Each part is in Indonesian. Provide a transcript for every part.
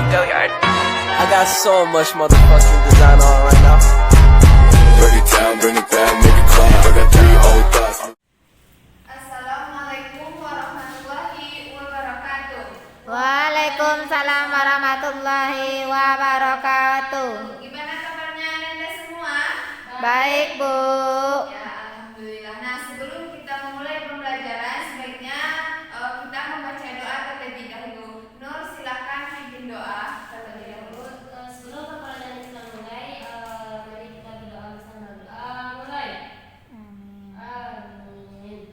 Go yard. I got so much motherfucking design on right now. Break it down, bring it back, make it clap. I got 3 old thoughts. Assalamualaikum warahmatullahi wabarakatuh. Waalaikumsalam warahmatullahi wabarakatuh. Gimana kabarnya Anda semua? Baik, Bu. Ya, alhamdulillah. Nah, sebelum kita memulai pembelajaran, sebaiknya kita membaca doa terlebih dahulu. Nur, silakan pimpin doa terlebih dahulu. Sebelum pembelajaran kita mulai, mari kita berdoa bersama. Mulai. Amin.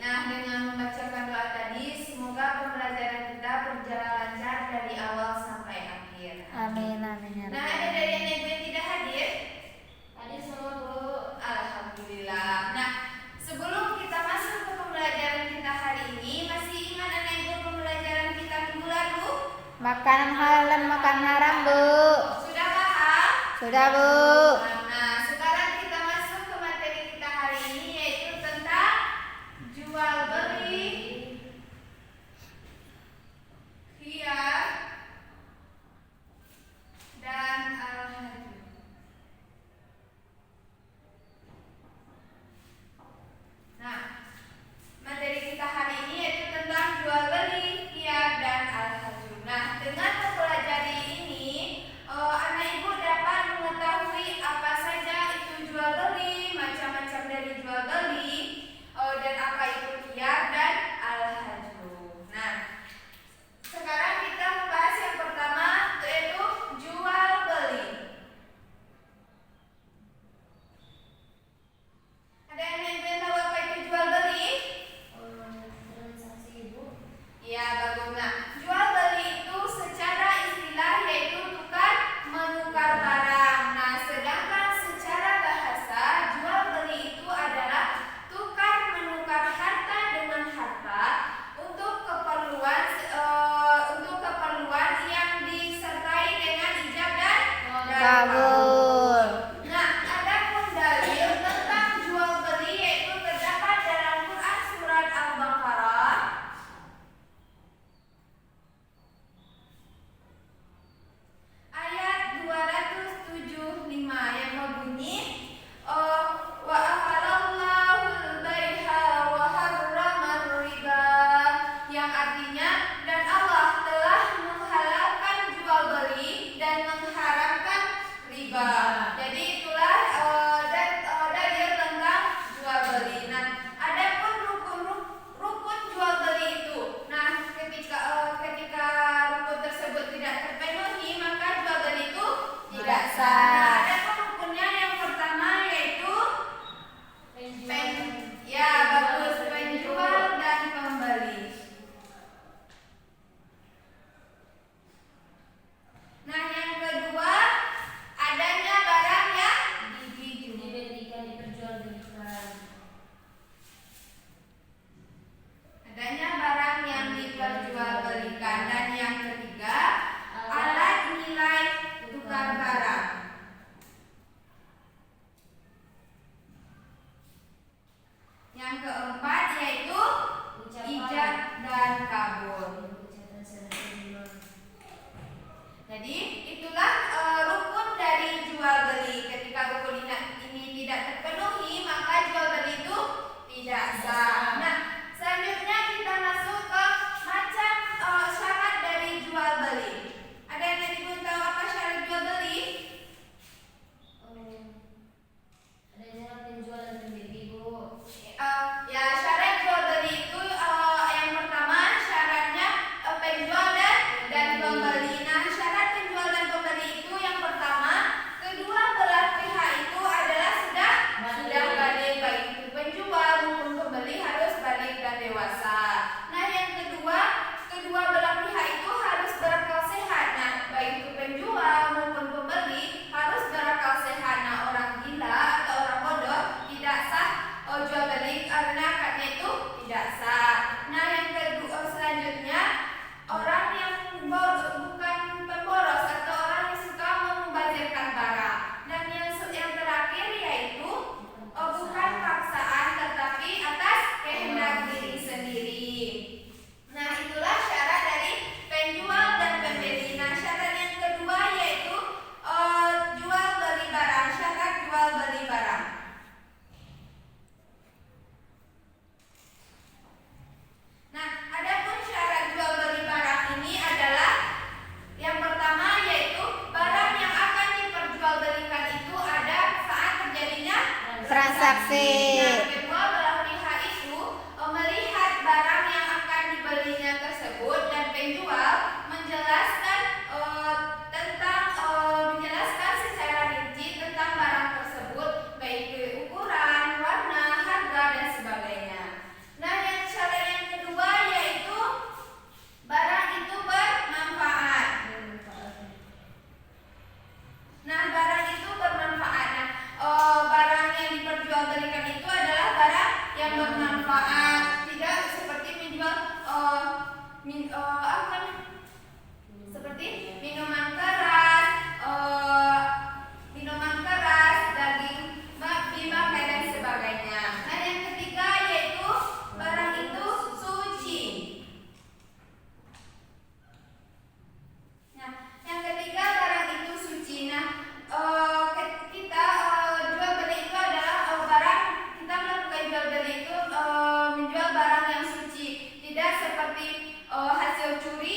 Nah, dengan membacakan doa tadi, semoga pembelajaran kita berjalan lancar dari awal sampai akhir. Amin, amin ya Nah, Rabbal ada dari alamin. yang ibu tidak hadir? Hadir semua, Bu. Alhamdulillah. Nah, sebelum kita masuk ke pembelajaran kita hari ini, masih ingat anak ibu pembelajaran kita minggu lalu? Makanan halal dan makan haram, Bu. Sudah paham? Sudah, Bu. Nah, sekarang kita masuk ke materi kita hari ini, yaitu tentang jual beli, khiyar, dan al-hajj. Nah, materi kita hari ini yaitu tentang jual beli, khiyar, dan al-hajj. Nah, dengan mempelajari ini, anak ibu dapat mengetahui apa saja itu jual beli, macam-macam dari jual beli, dan apa itu khiyar dan al-hajj. Nah, sekarang kita membahas yang pertama, yaitu jual beli. Ada yang ingin tahu apa itu jual beli? Transaksi, Ibu. Ya, bagus. Nah, jual beli itu secara istilah yaitu tukar menukar barang. Nah, sedangkan secara bahasa jual beli itu adalah tukar menukar harta dengan harta untuk keperluan yang disertai dengan ijab dan Kabul. Nah, adapun dalil tentang jual beli yaitu terdapat dalam Quran surat Al-Baqarah ayat 275 yang berbunyi wa ahalallahul bai'a wa harramar riba, yang artinya dan Allah telah menghalalkan jual beli dan mengharamkan riba.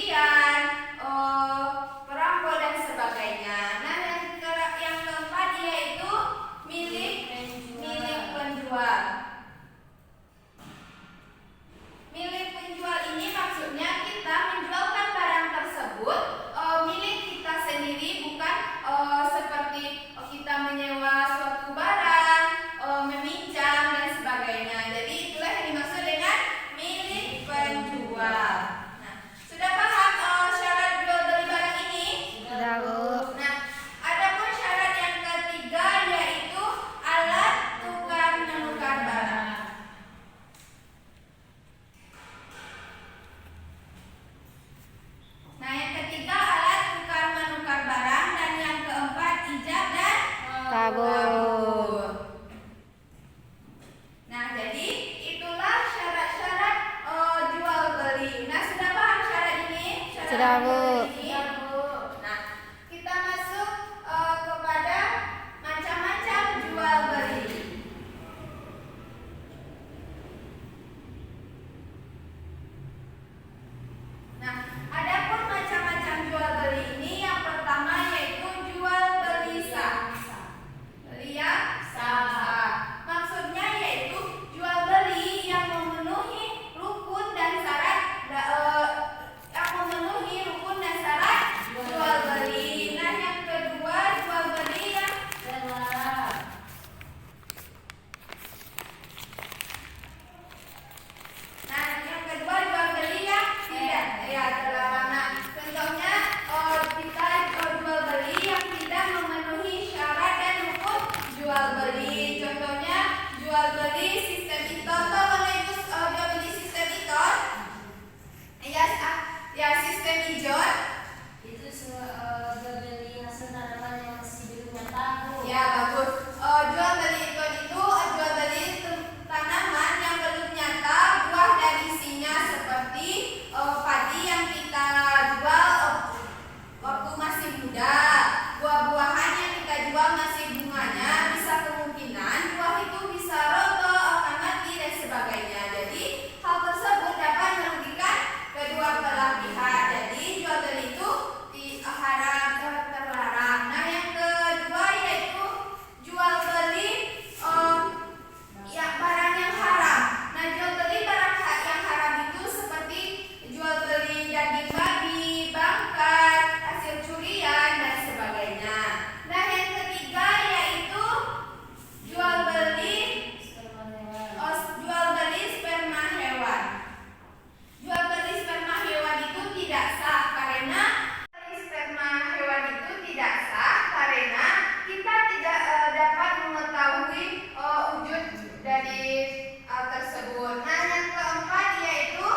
curian, perokok dan sebagainya. Nah, yang keempat yaitu milik penjual. Milik penjual ini maksudnya kita menjualkan barang tersebut milik kita sendiri, bukan seperti kita menyewa suatu barang, meminjam dan sebagainya. Jadi itulah yang dimaksud dengan milik penjual. Nah, sudah paham syarat jual beli barang ini? Sudah, Bu. Nah, adapun syarat yang ketiga yaitu alat tukar menukar barang. Nah, yang ketiga alat tukar menukar barang, dan yang keempat ijab dan Kabul. Nah, jadi itulah syarat-syarat jual beli. Nah, sudah paham syarat ini? Syarat Sudah, Bu. jual beli ini? Nah, kita masuk kepada macam-macam jual beli. Nah, adapun macam-macam jual beli ini, yang pertama yaitu jual beli sah. Beli yang sah. Maksudnya yaitu jual beli yang memenuhi rukun dan syarat jual beli. Nah, yang kedua jual beli yang terlarang. tidak terlarang. Nah, contohnya kita jual beli yang tidak memenuhi syarat dan rukun jual beli. Contohnya jual beli sistem iton. Tahu mana itu jual beli sistem iton? Ya, sistem ijon. Itu jual beli hasil tanaman yang masih belum nyata. Ya, bagus. Jual beli iton itu jual beli tanaman yang belum nyata, buah dan isinya, seperti padi yang kita jual waktu masih muda, buah-buahan yang kita jual masih bunganya, bisa kemungkinan buah itu bisa rontok, akan mati dan sebagainya. Jadi hal tersebut dapat merugikan kedua belah pihak. Jadi jual beli itu haram, terlarang. Nah, yang kedua yaitu jual beli barang yang haram. Nah, jual beli barang yang haram itu seperti jual beli daging babi, bangkai, hasil curian dan sebagainya. Nah, yang ketiga yaitu jual beli sperma hewan. Jual beli sperma hewan itu tidak sah karena kita tidak dapat mengetahui wujud dari hal tersebut. Nah, yang keempat yaitu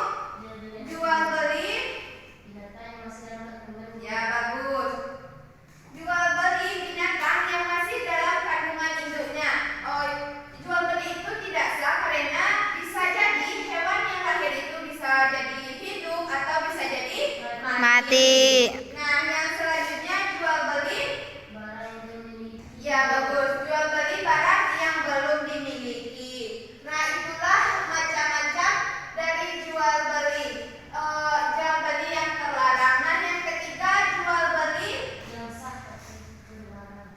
jual beli binatang yang masih dalam kandungan. ya bagus. Jual beli binatang yang masih dalam kandungan induknya. Jual beli itu tidak sah karena bisa jadi hewan yang lahir itu bisa jadi hidup atau bisa jadi Mati. Nah, yang selanjutnya jual beli Barang yang dimiliki. ya bagus, jual beli barang yang belum dimiliki. Nah, itulah macam-macam dari jual beli. Jual beli yang terlarang. Nah, yang ketiga jual beli Yang sah tapi terlarang.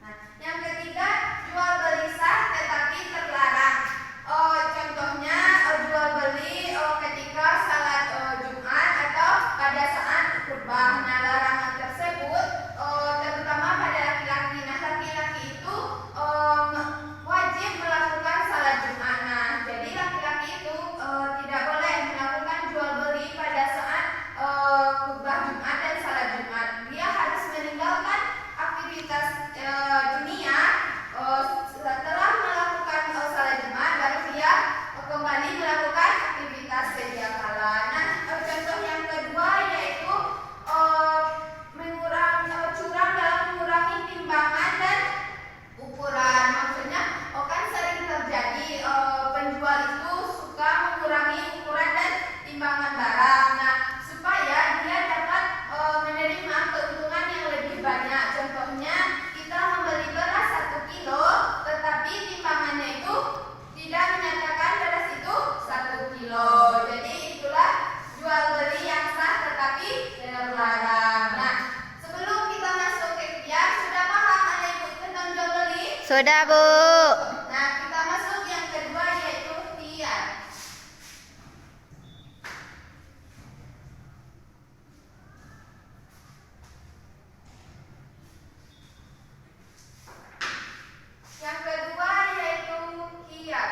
Nah, yang ketiga jual beli sah tetapi terlarang. Contoh Sudah, Bu. Nah, kita masuk yang kedua yaitu khiyar. Yang kedua yaitu khiyar.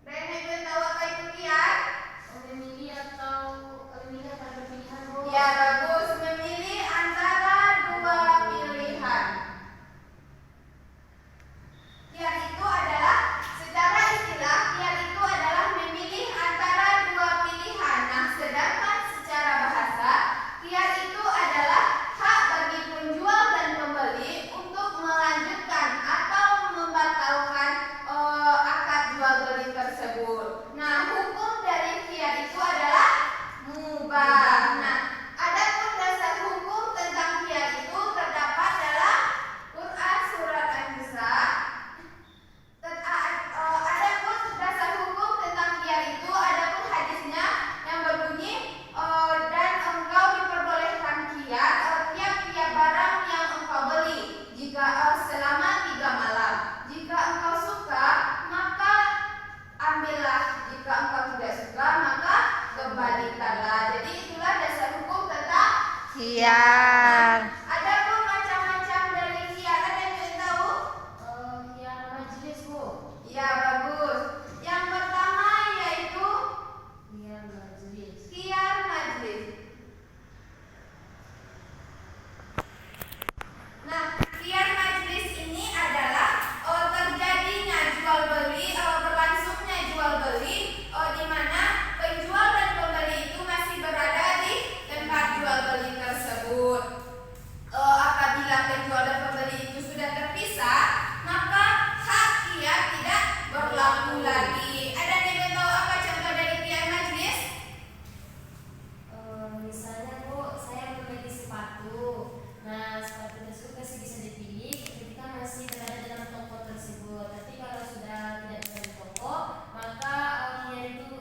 Dan ibu tahu apa itu khiyar? Memilih atau memilih antara pilihan, Bu. Ya, bagus. Memilih antara dua pilihan. Khiyar itu adalah, secara istilah, khiyar itu adalah memilih antara dua pilihan. Nah, sedangkan secara bahasa, khiyar itu adalah hak bagi penjual dan pembeli untuk melanjutkan atau membatalkan akad jual beli tersebut. Nah, hukum dari khiyar itu adalah mubah. Nah, adapun dasar hukum tentang khiyar itu terdapat dalam Quran surat An-Nisa. Adapun dasar hukum tentang khiyar itu, adapun hadisnya yang berbunyi dan engkau diperbolehkan khiyar tiap-tiap barang yang engkau beli jika selama 3 malam. Jika engkau suka maka ambillah, jika engkau tidak suka maka kembalikanlah. Jadi itulah dasar hukum tentang Khiyar. adapun macam-macam dari khiyar. Ada yang ingin tahu? Khiyar majelis, Bu. Ya, bagus. Yang pertama yaitu Khiyar majelis. khiyar majlis. Nah, khiyar majlis ini adalah terjadinya jual beli, berlangsungnya jual beli, di mana penjual dan pembeli itu masih berada di tempat jual beli tersebut. Apabila penjual dan pembeli itu sudah terpisah, maka hak khiyar tidak berlaku lagi. Ada yang ingin tahu apa contoh dari khiyar majlis? Misalnya, Bu, saya membeli sepatu. Nah, sepatu tersebut masih bisa dipilih ketika masih berada dalam toko tersebut. Tapi kalau sudah tidak berada di toko, maka khiyar itu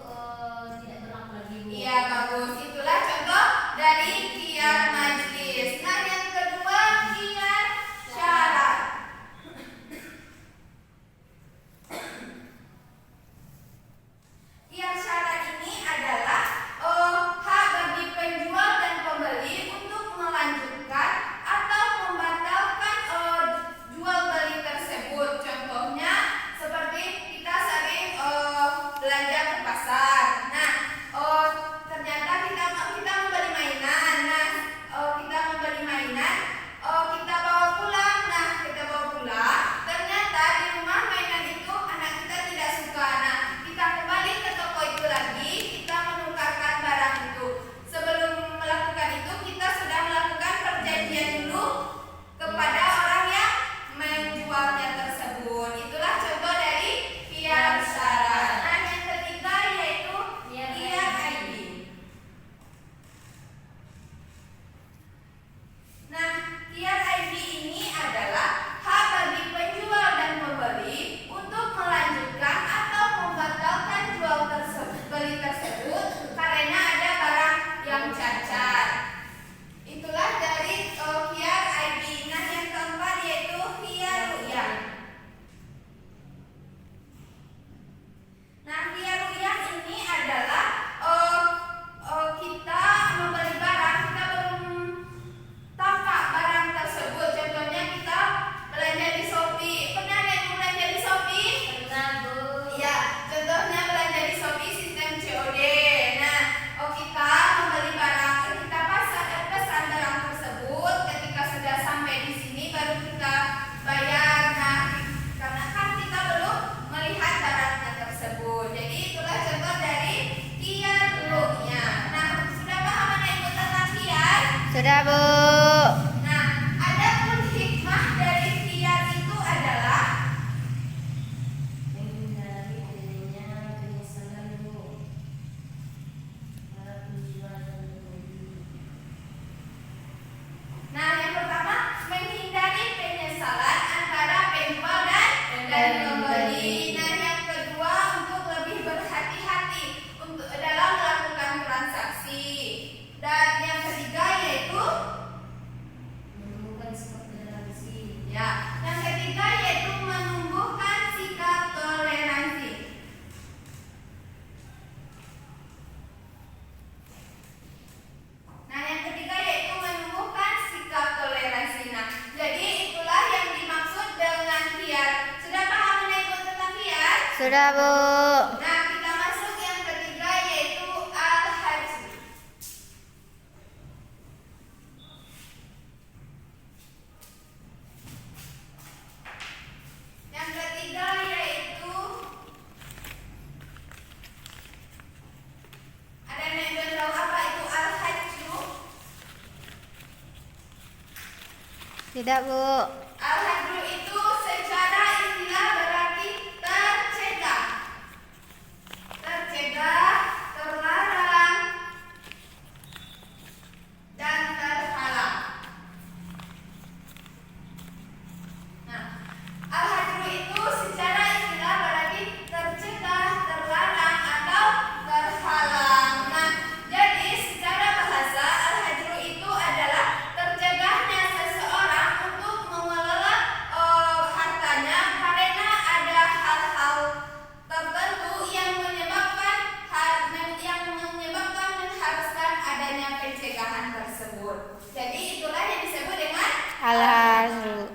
tidak berlaku lagi, Bu. Iya, bagus. Itulah contoh dari khiyar majlis. Nah, yang kedua khiyar syarat. Khiyar syarat ini adalah hak bagi penjual dan pembeli untuk melanjutkan atau membatalkan jual beli tersebut. Contohnya seperti kita sering belanja ke pasar. Nah, ternyata kita membeli mainan. Nah, kita membeli mainan, kita bawa pulang. Nah, kita bawa pulang. Ternyata di rumah mainan itu anak kita tidak suka. Nah, kita kembali ke toko itu lagi, kita menukarkan barang itu. Sebelum melakukan itu, kita sudah melakukan perjanjian dulu kepada orang yang menjualnya tersebut. Itulah contoh dari khiyar syarat. Nah, yang ketiga yaitu khiyar ID. Nah, khiyar ID ini adalah hak bagi penjual dan pembeli untuk melanjutkan atau membatalkan beli tersebut karena ada barang yang cacat. Itulah dari khiyar ID. Nah, yang keempat yaitu khiyar ru'yah. Nah, khiyar ru'yah ini adalah kita membeli barang, kita belum tampak barang tersebut. Contohnya kita belanja di Shopee. Pernah nggak ibu belanja di Shopee? Pernah, Bu. Iya, contohnya belanja di Shopee sistem COD. Nah, kita membeli barang, kita pesan barang tersebut. Ketika sudah sampai di sini baru kita bayar. Nah, karena kan kita belum melihat barangnya tersebut. Jadi itulah contoh dari khiyar ru'yah. Nah, sudah paham anak ibu tentang khiyar? Sudah, Bu. Nah, adapun hikmah dari khiyar itu adalah Menghindari terjadinya penyesalan, Bu. Para penjual dan pembeli. Nah, yang pertama menghindari penyesalan antara penjual dan pembeli. Nah, yang kedua untuk lebih berhati-hati dalam melakukan transaksi. Dan yang ketiga yaitu Sudah, Bu. Nah, kita masuk yang ketiga yaitu al-haji. Yang ketiga yaitu ada yang belum tahu apa itu al-haji? Tidak, Bu. Al-haji itu secara istilah berarti tercegah. Tercegah, terlarang, dan terhalang. Nah, al-haji itu secara istilah berarti tercegah, terlarang, atau terhalang. Nah, jadi secara bahasa al-haji itu adalah tercegahnya seseorang untuk mengelola hartanya karena ada hal-hal tertentu yang menyebabkan mengharuskan adanya pencegahan tersebut. Jadi itulah yang disebut dengan Al-haji.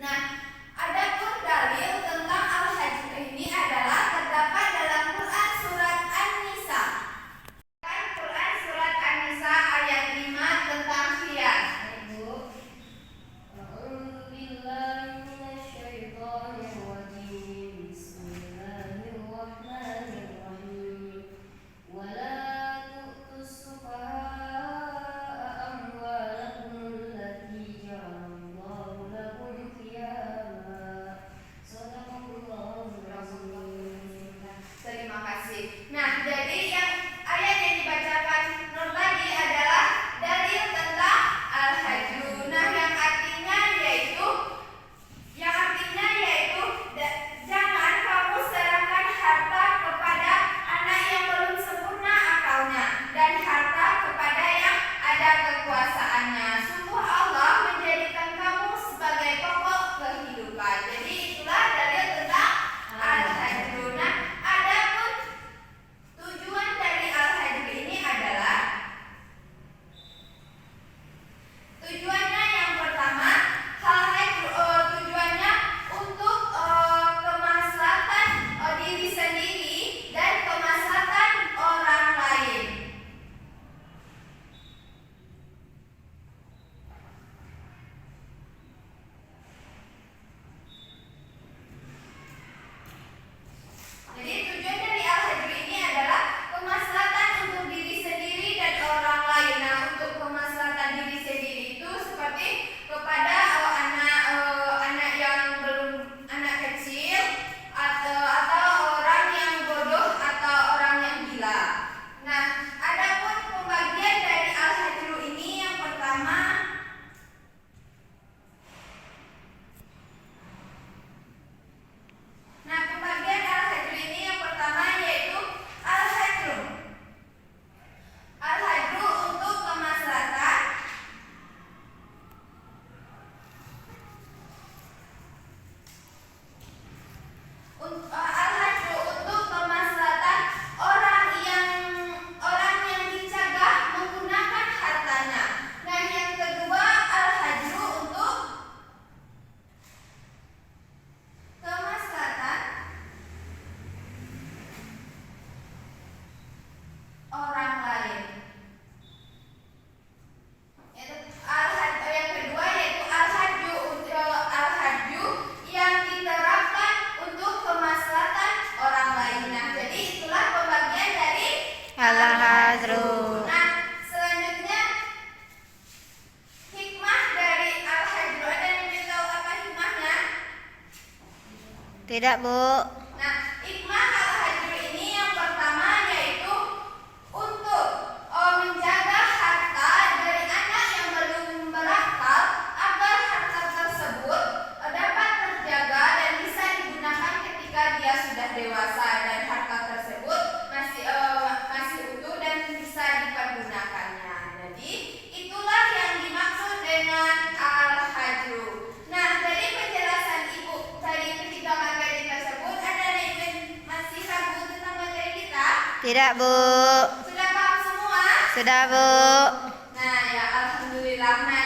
Nah, adapun dalil tentang al-haji ini adalah terdapat dalam Quran surat An-Nisa. Quran surat An-Nisa ayat 5 tentang khiyar. Ibu, a'udzu billahi minasyaitonir rajim. Bismillahirrahmanirrahim. Wala tu'tus sufaha'a amwalakum allati ja'alallahu lakum qiyama. Shadaqallahul azim. Terima kasih. Nah, jadi yang ayat yang dibacakan Nur tadi adalah dalil tentang al-haji. Nah, yang artinya yaitu jangan kamu serahkan harta kepada anak yang belum sempurna akalnya dan harta kepada yang ada kekuasaannya. Sungguh Allah menjadikan kamu sebagai pokok kehidupan. Jadi itulah dalil tentang al-haji. Nah, adapun tujuan dari al-haji ini adalah tujuannya yang pertama, tujuannya untuk kemaslahatan diri sendiri dan kemaslahatan orang lain. Jadi tujuan dari al-haji ini adalah kemaslahatan untuk diri sendiri dan orang lain. Nah, untuk kemaslahatan diri sendiri itu seperti kepada anak yang belum anak kecil atau orang yang bodoh atau orang yang gila. Nah, adapun pembagian dari al-haji ini yang pertama pembagian al-haji ini yang pertama yaitu al-haji untuk kemaslahatan al-haji untuk kemaslahatan orang yang dicegah menggunakan hartanya. Nah, yang kedua al-haji untuk kemaslahatan orang lain. Yang kedua yaitu al-haji yang diterapkan untuk kemaslahatan orang lain. Nah, jadi itulah pembagian dari Al-haji. Nah, selanjutnya hikmah dari al-haji. Ada yang ingin tahu apa hikmahnya? Tidak, Bu. Nah, hikmah al-haji ini yang pertama yaitu untuk menjaga harta dari anak yang belum berakal agar harta tersebut dapat terjaga dan bisa digunakan ketika dia sudah dewasa dan harta tersebut masih utuh dan bisa dipergunakannya. Jadi itulah yang dimaksud dengan al-haji. Nah, dari penjelasan Ibu dari ketiga materi tersebut, ada yang masih ragu tentang materi kita? Tidak, Bu. Sudah paham semua? Sudah, Bu. Nah, ya alhamdulillah. Nah,